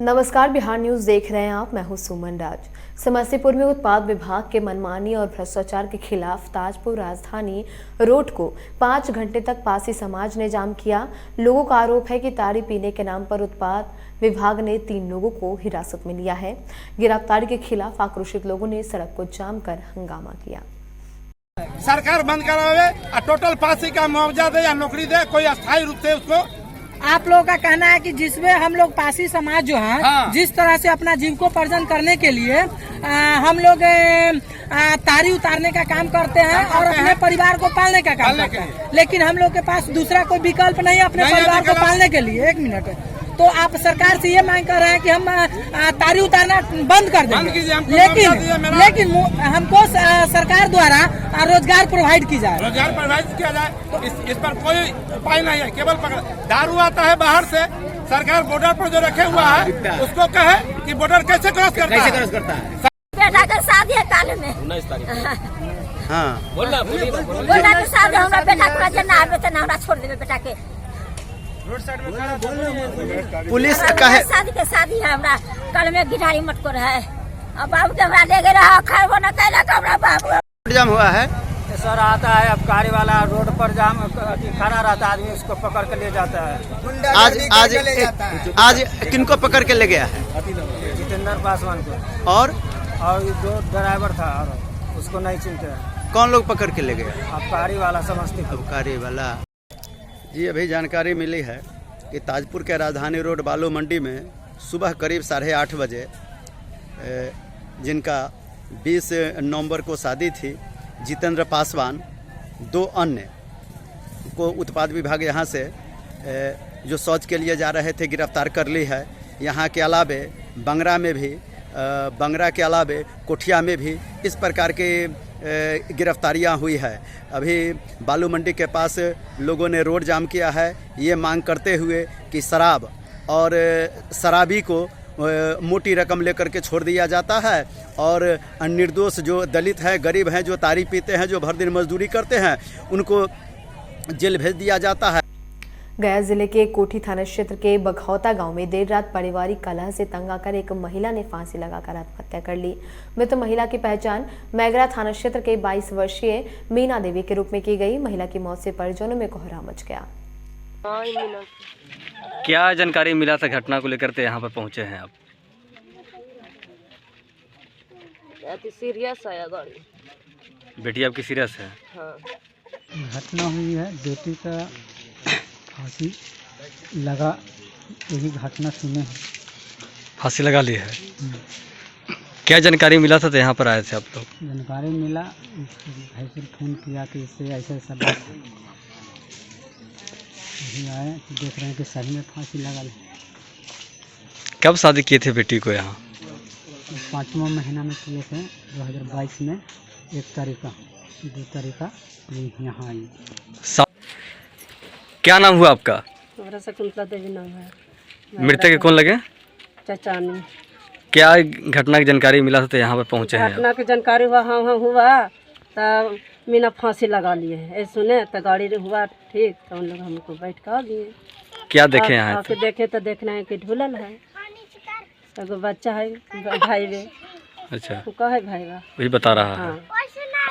नमस्कार, बिहार न्यूज देख रहे हैं आप। मैं हूं सुमन राज। समस्तीपुर में उत्पाद विभाग के मनमानी और भ्रष्टाचार के खिलाफ ताजपुर राजधानी रोड को 5 घंटे तक पासी समाज ने जाम किया। लोगों का आरोप है कि ताड़ी पीने के नाम पर उत्पाद विभाग ने 3 लोगों को हिरासत में लिया है। गिरफ्तारी के खिलाफ आक्रोशित लोगों ने सड़क को जाम कर हंगामा किया। सरकार बंद करावे, टोटल फांसी का मुआवजा दे या नौकरी दे, कोई अस्थायी रूप से उसको। आप लोगों का कहना है कि जिसमें हम लोग पासी समाज जो है जिस तरह से अपना जीविकोपार्जन करने के लिए हम लोग तारी उतारने का काम करते हैं और अपने परिवार को पालने का काम करते हैं, लेकिन हम लोग के पास दूसरा कोई विकल्प नहीं है अपने परिवार को पालने के लिए। 1 मिनट, तो आप सरकार से ये मांग कर रहे हैं कि हम तारी उतारना बंद कर देंगे, लेकिन हमको सरकार द्वारा रोजगार प्रोवाइड की जाए। रोजगार प्रोवाइड किया जाए तो इस पर कोई उपाय नहीं है। केवल दारू आता है बाहर से, सरकार बॉर्डर पर जो रखे हुआ है उसको कहे कि बॉर्डर कैसे क्रॉस करता है। बेटा का शादी है काले में 19 तारीख। हाँ बोला कि शादी हमरा बेटा को जना आवे त हमरा छोड़ देबे बेटा के। रोड साइड में खड़ा पुलिस का है शादी है हमरा कल में गिठारी मटको है। अब बाबू के हमरा ले गए रहा खरबो न कैला का हमरा बाबू जाम हुआ है। सर आता है अब कारी वाला रोड पर जाम खड़ा रहता है, आदमी उसको पकड़ के ले जाता है। आज किनको पकड़ के ले गया है? जितेंद्र पासवान को और ये 2 ड्राइवर था और उसको नहीं चिंते हैं। कौन लोग पकड़ के ले गए? अब कारी वाला समस्तीपुर। अबकारी वाला जी। अभी जानकारी मिली है कि ताजपुर के राजधानी रोड बालू मंडी में सुबह करीब 8:30 बजे जिनका 20 नवंबर को शादी थी, जितेंद्र पासवान 2 अन्य को उत्पाद विभाग यहाँ से जो शौच के लिए जा रहे थे गिरफ्तार कर ली है। यहाँ के अलावे बंगरा के अलावे कोठिया में भी इस प्रकार के गिरफ्तारियां हुई है। अभी बालू मंडी के पास लोगों ने रोड जाम किया है, ये मांग करते हुए कि शराब और शराबी को मोटी रकम लेकर के छोड़ दिया जाता है और निर्दोष जो दलित हैं, गरीब हैं, जो तारी पीते हैं, जो भर दिन मजदूरी करते हैं, उनको जेल भेज दिया जाता है। गया जिले के कोठी थाना क्षेत्र के बघौता गांव में देर रात पारिवारिक कलह से तंग आकर एक महिला ने फांसी लगाकर आत्महत्या कर ली। मृत महिला की पहचान मैगरा थाना क्षेत्र के 22 वर्षीय मीना देवी के रूप में की गई। महिला की मौत से परिजनों में कोहराम मच गया। क्या जानकारी मिला था घटना को लेकर के यहाँ पर पहुँचे हैं आप? सीरियस है गाड़ी। बेटी आपकी सीरियस है? हाँ। घटना हुई है, बेटी का फांसी लगा, यही घटना सुने हैं। फांसी लगा ली है। क्या जानकारी मिला था तो यहाँ पर आए थे आप लोग? जानकारी मिला, भाई से फोन किया कि इससे ऐसा ऐसा बात है। यही आए, देख रहे हैं कि सही में फांसी लगा ली। कब शादी किए थे बेटी को यहाँ? 5वां महीना में किए थे, 2022 में 1 तारीख का 2 तारीख का यहाँ आई। क्या नाम हुआ आपका? हमारा शकुंतला देवी नाम है। मृतक के कौन लगे? चचानी। क्या घटना की जानकारी मिला था तो यहाँ पर पहुँचे हैं? घटना की जानकारी हुआ तब मीना फांसी लगा लिए है। सुने तो गाड़ी हुआ ठीक, तो उन लोग हमको बैठ कर दिए। क्या देखे यहाँ? आके देखे तो देखना है कि ढुलल है, एगो बच्चा है भाई वे। अच्छा, वो कहे भाई बा वही बता रहा है।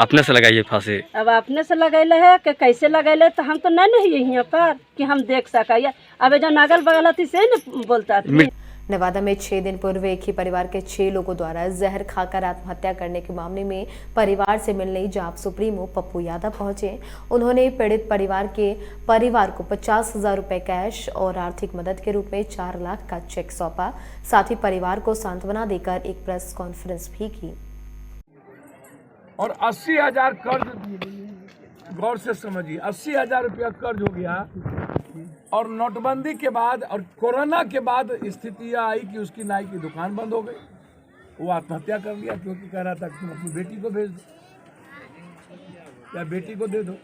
अपने से लगाइए फांसी? अब अपने से लगैले है कि कैसे लगैले तो हम तो नहीं है यहाँ पर कि हम देख सकाइए। अब जो नागल बगल थी से न बोलता थी। नवादा में 6 दिन पूर्व एक ही परिवार के 6 लोगों द्वारा जहर खाकर आत्महत्या करने के मामले में परिवार से मिलने जाप सुप्रीमो पप्पू यादव पहुंचे। उन्होंने पीड़ित परिवार को 50,000 रुपए कैश और आर्थिक मदद के रूप में 4 लाख का चेक सौंपा। साथ ही परिवार को सांत्वना देकर एक प्रेस कॉन्फ्रेंस भी की। और 80,000 कर्ज, गौर से समझिए, 80,000 रुपया कर्ज हो गया। और नोटबंदी के बाद और कोरोना के बाद स्थिति यह आई कि उसकी नाई की दुकान बंद हो गई। वो आत्महत्या कर लिया क्योंकि कह रहा था कि तुम अपनी बेटी को भेज दो या बेटी को दे दो।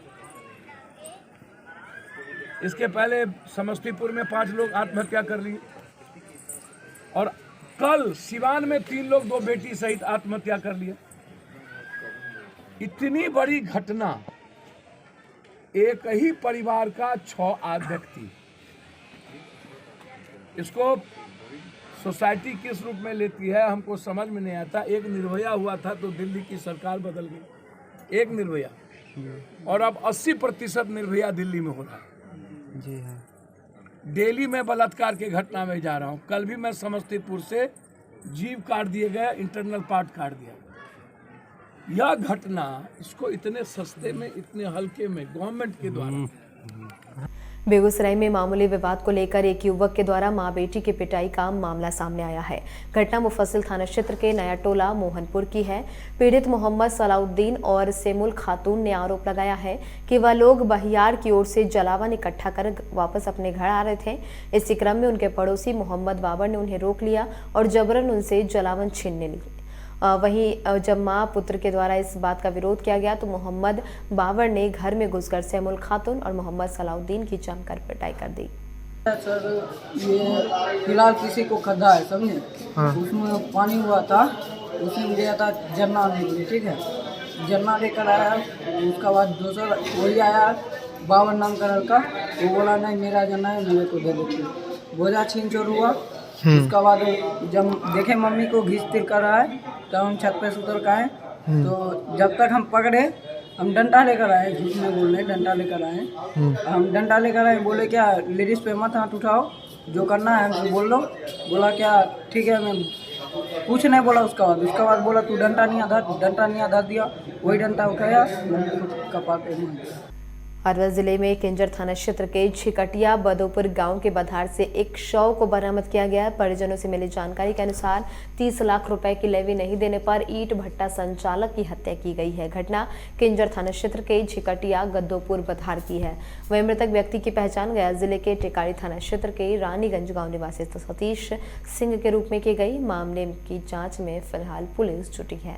इसके पहले समस्तीपुर में 5 लोग आत्महत्या कर लिए और कल सिवान में 3 लोग 2 बेटी सहित आत्महत्या कर लिया। इतनी बड़ी घटना, एक ही परिवार का 6 व्यक्ति, इसको सोसाइटी किस रूप में लेती है हमको समझ में नहीं आता। एक निर्भया हुआ था तो दिल्ली की सरकार बदल गई, एक निर्भया, और अब 80% निर्भया दिल्ली में हो रहा है। जी हाँ। डेली मैं बलात्कार के घटना में जा रहा हूँ। कल भी मैं समस्तीपुर से जीव काट दिए गए, इंटरनल पार्ट काट दिया। यह घटना, इसको इतने सस्ते में, इतने हल्के में गवर्नमेंट के द्वारा। बेगूसराय में मामूली विवाद को लेकर एक युवक के द्वारा मां बेटी की पिटाई का मामला सामने आया है। घटना मुफस्सिल थाना क्षेत्र के नया टोला मोहनपुर की है। पीड़ित मोहम्मद सलाउद्दीन और सेमुल खातून ने आरोप लगाया है कि वह लोग बहियार की ओर से जलावन इकट्ठा कर वापस अपने घर आ रहे थे। इसी क्रम में उनके पड़ोसी मोहम्मद बाबर ने उन्हें रोक लिया और जबरन उनसे जलावन छीनने लगे। वहीं जब मां पुत्र के द्वारा इस बात का विरोध किया गया तो मोहम्मद बाबर ने घर में घुसकर सेमुल खातून और मोहम्मद सलाउद्दीन की जमकर पिटाई कर दी। सर, ये फिलहाल किसी को खड्डा है, समझे? हाँ। उसमें पानी हुआ था, उसने लिया था जरना लेके, ठीक है? जरना लेकर आया, उसका बाद दूसरा वही आया बाबर नाम का लड़का, वो बोला नहीं मेरा जरना है, मेरे को दे देते। बोझा छीन चोर हुआ। उसका बाद जब देखे मम्मी को घींच तिर कर रहा है तब हम छत पे उतर का आए। तो जब तक हम पकड़े, हम डंडा लेकर आए, झूठ में बोल रहे, डंडा लेकर आए। हम डंडा लेकर आए, बोले क्या लेडीज पे मत हाथ उठाओ, जो करना है हमको बोल लो। बोला क्या ठीक है, मैं कुछ नहीं बोला। उसका बाद बोला तू डंडा नहीं आधा दिया। वही डंडा उठाया, कपार पे मार दिया। अरवल जिले में किंजर थाना क्षेत्र के छिकटिया बदोपुर गांव के बधार से एक शव को बरामद किया गया। परिजनों से मिली जानकारी के अनुसार 30 लाख रुपए की लेवी नहीं देने पर ईंट भट्टा संचालक की हत्या की गई है। घटना किंजर थाना क्षेत्र के छिकटिया गद्दोपुर बधार की है। वहीं मृतक व्यक्ति की पहचान गया जिले के टेकारी थाना क्षेत्र के रानीगंज गाँव निवासी सतीश सिंह के रूप में की गई। मामले की जाँच में फिलहाल पुलिस जुटी है।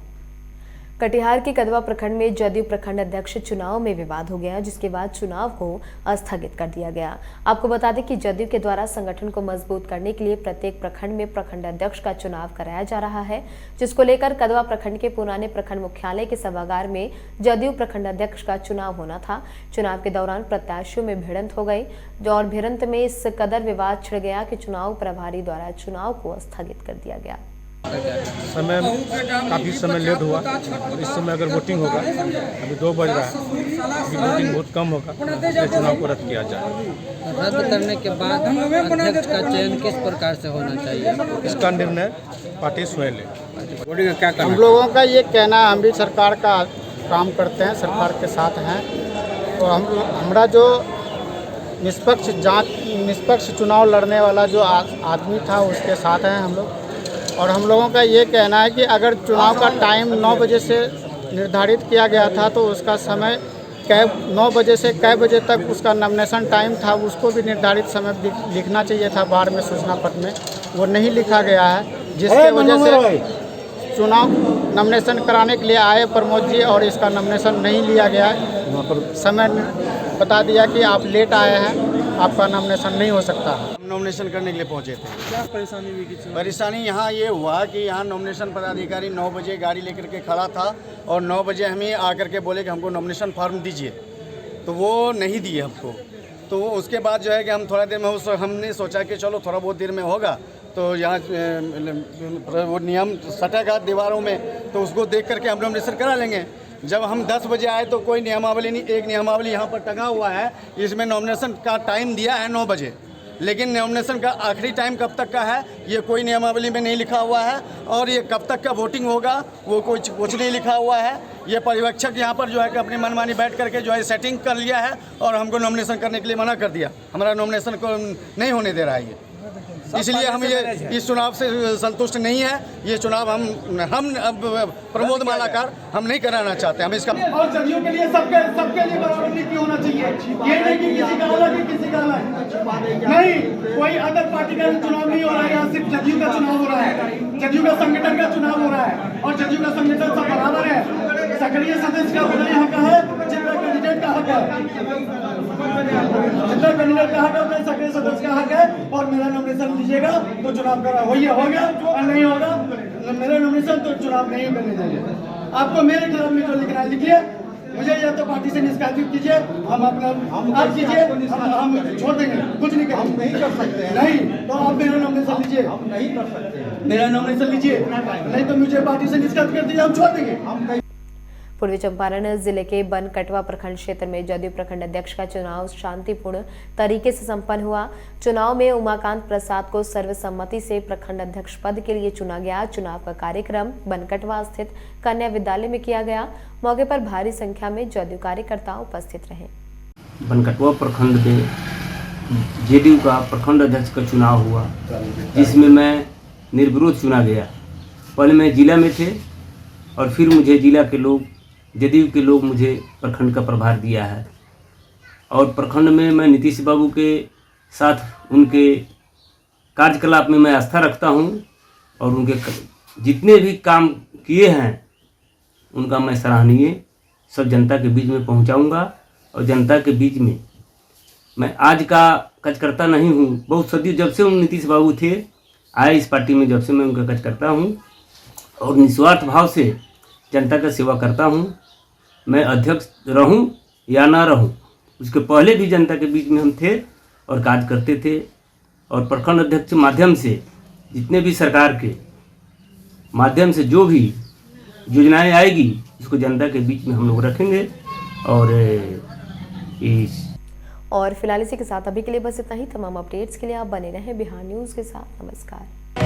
कटिहार के कदवा प्रखंड में जदयू प्रखंड अध्यक्ष चुनाव में विवाद हो गया, जिसके बाद चुनाव को स्थगित कर दिया गया। आपको बता दें कि जदयू के द्वारा संगठन को मजबूत करने के लिए प्रत्येक प्रखंड में प्रखंड अध्यक्ष का चुनाव कराया जा रहा है, जिसको लेकर कदवा प्रखंड के पुराने प्रखंड मुख्यालय के सभागार में जदयू प्रखंड अध्यक्ष का चुनाव होना था। चुनाव के दौरान प्रत्याशियों में भिड़ंत हो गई और भिड़ंत में इस कदर विवाद छिड़ गया कि चुनाव प्रभारी द्वारा चुनाव को स्थगित कर दिया गया। समय काफ़ी समय लेट हुआ और इस समय अगर वोटिंग होगा, अभी 2 बज रहा है, वोटिंग बहुत कम होगा, इसलिए चुनाव को रद्द किया जाए। रद्द करने के बाद अध्यक्ष का चयन किस प्रकार से होना चाहिए, इसका निर्णय पार्टी स्वयं ले। हम लोगों का ये कहना है, हम भी सरकार का काम करते हैं, सरकार के साथ हैं, तो हमारा जो निष्पक्ष चुनाव लड़ने वाला जो आदमी था उसके साथ हैं हम लोग। और हम लोगों का ये कहना है कि अगर चुनाव का टाइम 9 बजे से निर्धारित किया गया था तो उसका समय 9 बजे से कै बजे तक उसका नॉमिनेशन टाइम था, उसको भी निर्धारित समय लिखना चाहिए था बाढ़ में सूचना पत्र में, वो नहीं लिखा गया है, जिसके वजह से चुनाव नॉमिनेशन कराने के लिए आए प्रमोद जी और इसका नॉमिनेशन नहीं लिया गया है। वहाँ पर समय बता दिया कि आप लेट आए हैं, आपका नॉमिनेशन नहीं हो सकता। नॉमिनेशन करने के लिए पहुंचे थे। क्या परेशानी हुई? परेशानी यहाँ ये हुआ कि यहाँ नॉमिनेशन पदाधिकारी 9 बजे गाड़ी लेकर के खड़ा था और 9 बजे हमें आकर के बोले कि हमको नॉमिनेशन फॉर्म दीजिए, तो वो नहीं दिए हमको। तो उसके बाद जो है कि हम थोड़ा देर में हमने सोचा कि चलो थोड़ा बहुत देर में होगा, तो यहाँ वो नियम सटेगा दीवारों में, तो उसको देख करके हम नॉमिनेशन करा लेंगे। जब हम 10 बजे आए तो कोई नियमावली नहीं, एक नियमावली यहाँ पर टंगा हुआ है, इसमें नॉमिनेशन का टाइम दिया है 9 बजे, लेकिन नॉमिनेशन का आखिरी टाइम कब तक का है ये कोई नियमावली में नहीं लिखा हुआ है, और ये कब तक का वोटिंग होगा वो कुछ नहीं लिखा हुआ है। ये पर्यवेक्षक यहाँ पर जो है कि अपनी मनमानी बैठ करके जो है सेटिंग कर लिया है और हमको नॉमिनेशन करने के लिए मना कर दिया, हमारा नॉमिनेशन को नहीं होने दे रहा है ये। इसलिए हम ये इस चुनाव से संतुष्ट नहीं है। ये चुनाव हम अब प्रमोद मालाकार हम नहीं कराना चाहते। हम इसका और जदयू के लिए सबके लिए बराबर नीति होना चाहिए। ये नहीं कि किसी का अलग है किसी का अलग नहीं, कोई अदर पार्टी का चुनाव नहीं हो रहा है, यहाँ सिर्फ जदयू का चुनाव हो रहा है, जदयू का संगठन का चुनाव हो रहा है और जदयू का संगठन सब बराबर है। सक्रिय सदस्य का होना यहाँ का है, जितना कैंडिडेट का हक है, जितना कैंडिडेट का हक है उतना सक्रिय सदस्य का हक है। और मेरा नॉमिनेशन लीजिएगा तो चुनाव करा हो गया और नहीं होगा मेरा नॉमिनेशन तो चुनाव नहीं करने देंगे। आपको मेरे खिलाफ में जो लिखना है लिखिए, मुझे या तो पार्टी से निष्कासित कीजिए, हम अपना आप कीजिए, हम छोड़ देंगे, कुछ नहीं करेंगे। हम नहीं कर सकते। नहीं तो आप मेरा नॉमिनेशन लीजिए। हम नहीं कर सकते, मेरा नॉमिनेशन लीजिए, नहीं तो मुझे पार्टी से निष्कासित कर दीजिए, हम छोड़ देंगे। पूर्वी चंपारण जिले के बनकटवा प्रखंड क्षेत्र में जदयू प्रखंड अध्यक्ष का चुनाव शांतिपूर्ण तरीके से संपन्न हुआ। चुनाव में उमाकांत प्रसाद को सर्वसम्मति से प्रखंड अध्यक्ष पद के लिए चुना गया। चुनाव का कार्यक्रम बनकटवा स्थित कन्या विद्यालय में किया गया। मौके पर भारी संख्या में जदयू कार्यकर्ता उपस्थित रहे। बनकटवा प्रखंड में जेडीयू का प्रखंड अध्यक्ष का चुनाव हुआ, जिसमें मैं निर्विरोध चुना गया। पहले मैं जिला में थे और फिर मुझे जिला के लोग, जदयू के लोग मुझे प्रखंड का प्रभार दिया है। और प्रखंड में मैं नीतीश बाबू के साथ उनके कार्यकलाप में मैं आस्था रखता हूं और उनके जितने भी काम किए हैं उनका मैं सराहनीय सब जनता के बीच में पहुंचाऊंगा। और जनता के बीच में मैं आज का कार्यकर्ता नहीं हूं, बहुत सदी जब से उन नीतीश बाबू थे आए इस पार्टी में, जब से मैं उनका कार्यकर्ता हूं और निस्वार्थ भाव से जनता का सेवा करता हूं। मैं अध्यक्ष रहूं या ना रहूं, उसके पहले भी जनता के बीच में हम थे और कार्य करते थे। और प्रखंड अध्यक्ष के माध्यम से जितने भी सरकार के माध्यम से जो भी योजनाएं आएगी उसको जनता के बीच में हम लोग रखेंगे। और फिलहाल इसी के साथ अभी के लिए बस इतना ही। तमाम अपडेट्स के लिए आप बने रहें बिहार न्यूज़ के साथ। नमस्कार।